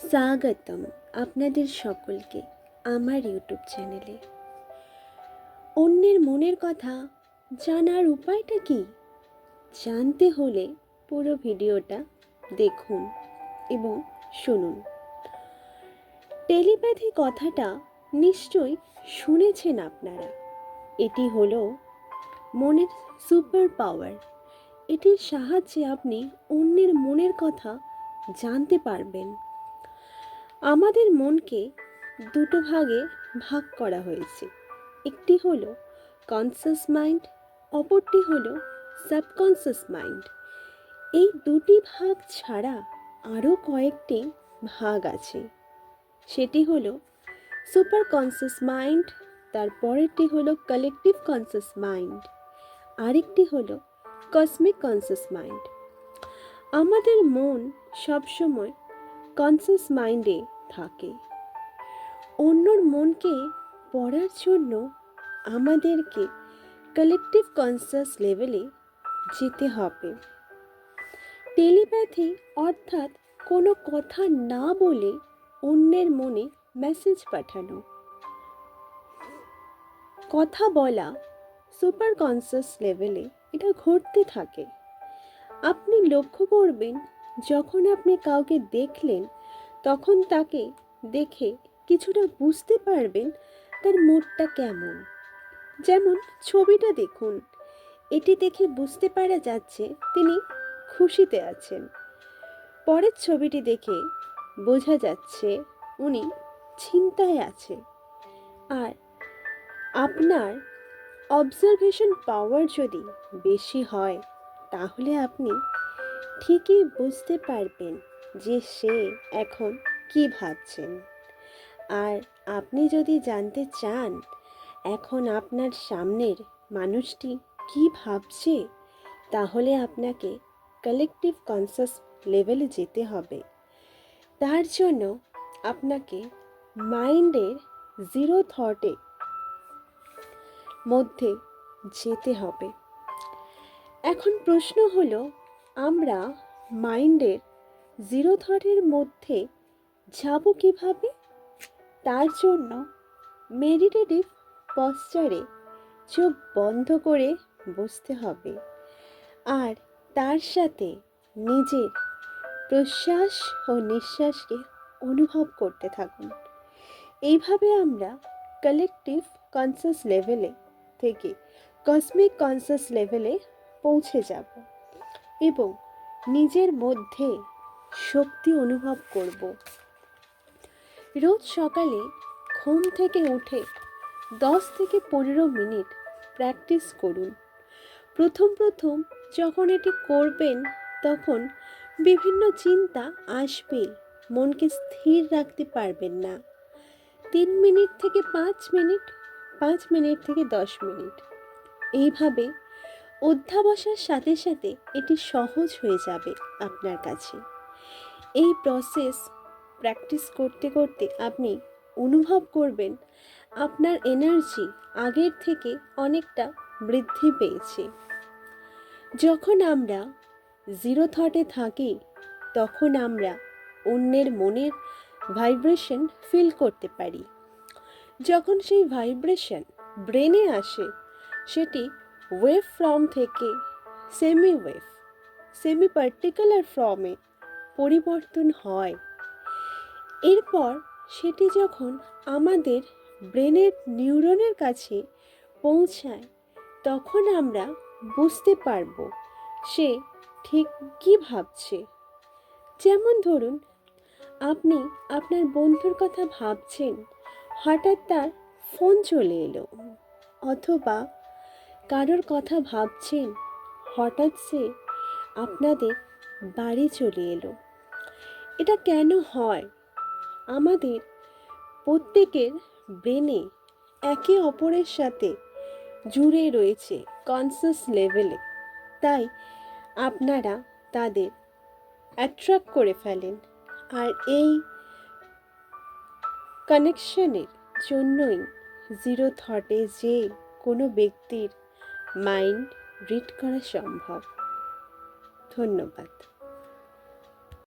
স্বাগতম আপনাদের সকলকে আমার ইউটিউব চ্যানেলে। অন্যের মনের কথা জানার উপায়টা কি জানতে হলে পুরো ভিডিওটা দেখুন এবং শুনুন। টেলিপ্যাথি কথাটা নিশ্চয়ই শুনেছেন আপনারা। এটি হলো মনের সুপার পাওয়ার। এটির সাহায্যে আপনি অন্যের মনের কথা জানতে পারবেন। আমাদের মনকে দুটো ভাগে ভাগ করা হয়েছে। একটি হলো কনসাস মাইন্ড, অপরটি হলো সাবকনসাস মাইন্ড। এই দুটি ভাগ ছাড়া আরও কয়েকটি ভাগ আছে। সেটি হলো সুপার কনসাস মাইন্ড, তারপরেরটি হলো কালেকটিভ কনসাস মাইন্ড, আরেকটি হলো কসমিক কনসাস মাইন্ড। আমাদের মন সবসময় কনসাস মাইন্ডে থাকে। অন্যর মনকে পড়ার জন্য আমাদেরকে কালেকটিভ কনসাস লেভেলে যেতে হবে। টেলিপ্যাথি অর্থাৎ কোনো কথা না বলে অন্যের মনে মেসেজ পাঠানো। কথা বলা সুপার কনসাস লেভেলে এটা ঘটতে থাকে। আপনি লক্ষ্য করবেন, যখন আপনি কাউকে দেখলেন তখন তাকে দেখে কিছুটা বুঝতে পারবেন তার মুডটা কেমন। যেমন ছবিটা দেখুন, এটি দেখে বুঝতে পারা যাচ্ছে তিনি খুশিতে আছেন। পরের ছবিটি দেখে বোঝা যাচ্ছে উনি চিন্তায় আছে। আর আপনার অবজারভেশন পাওয়ার যদি বেশি হয় তাহলে আপনি ঠিকই বুঝতে পারবেন যে সে এখন কি ভাবছেন। আর আপনি যদি জানতে চান এখন আপনার সামনের মানুষটি কি ভাবছে, তাহলে আপনাকে কালেকটিভ কনসাস লেভেলে যেতে হবে। তার জন্য আপনাকে মাইন্ডের জিরো থটে মধ্যে যেতে হবে। এখন প্রশ্ন হলো, আমরা মাইন্ডের জিরো থটের মধ্যে যাব কিভাবে? তার জন্য মেডিটেটিভ পশ্চারে চোখ বন্ধ করে বসতে হবে আর তার সাথে নিজের প্রশ্বাস ও নিঃশ্বাসকে অনুভব করতে থাকুন। এইভাবে আমরা কালেকটিভ কনসাস লেভেলে থেকে কসমিক কনসাস লেভেলে পৌঁছে যাব এবং নিজের মধ্যে শক্তি অনুভব করব। রোজ সকালে ঘুম থেকে উঠে 10 থেকে 15 মিনিট প্র্যাকটিস করুন। প্রথম যখন এটি করবেন তখন বিভিন্ন চিন্তা আসবে, মনকে স্থির রাখতে পারবেন না। 3 মিনিট থেকে 5 মিনিট, 5 মিনিট থেকে 10 মিনিট, এইভাবে অধ্যাবসার সাথে সাথে এটি সহজ হয়ে যাবে আপনার কাছে। এই প্রসেস প্র্যাকটিস করতে করতে আপনি অনুভব করবেন আপনার এনার্জি আগের থেকে অনেকটা বৃদ্ধি পেয়েছে। যখন আমরা জিরো থটে থাকি তখন আমরা অন্যের মনের ভাইব্রেশন ফিল করতে পারি। যখন সেই ভাইব্রেশন ব্রেনে আসে সেটি ওয়েভ ফর্ম থেকে সেমি পার্টিকুলার ফর্মে পরিবর্তন হয়। এরপর সেটি যখন আমাদের ব্রেনের নিউরনের কাছে পৌঁছায় তখন আমরা বুঝতে পারবো সে ঠিক কী ভাবছে। যেমন ধরুন, আপনি আপনার বন্ধুর কথা ভাবছেন, হঠাৎ তার ফোন চলে এলো, অথবা কারোর কথা ভাবছেন, হঠাৎ সে আপনাদের বাড়ি চলে এলো। এটা কেন হয়? আমাদের প্রত্যেকের ব্রেনে একে অপরের সাথে জুড়ে রয়েছে কনসাস লেভেলে, তাই আপনারা তাদের অ্যাট্রাক্ট করে ফেলেন। আর এই কানেকশনের জন্যই জিরো থটে যে কোনো ব্যক্তির মাইন্ড রিড করা সম্ভব। ধন্যবাদ।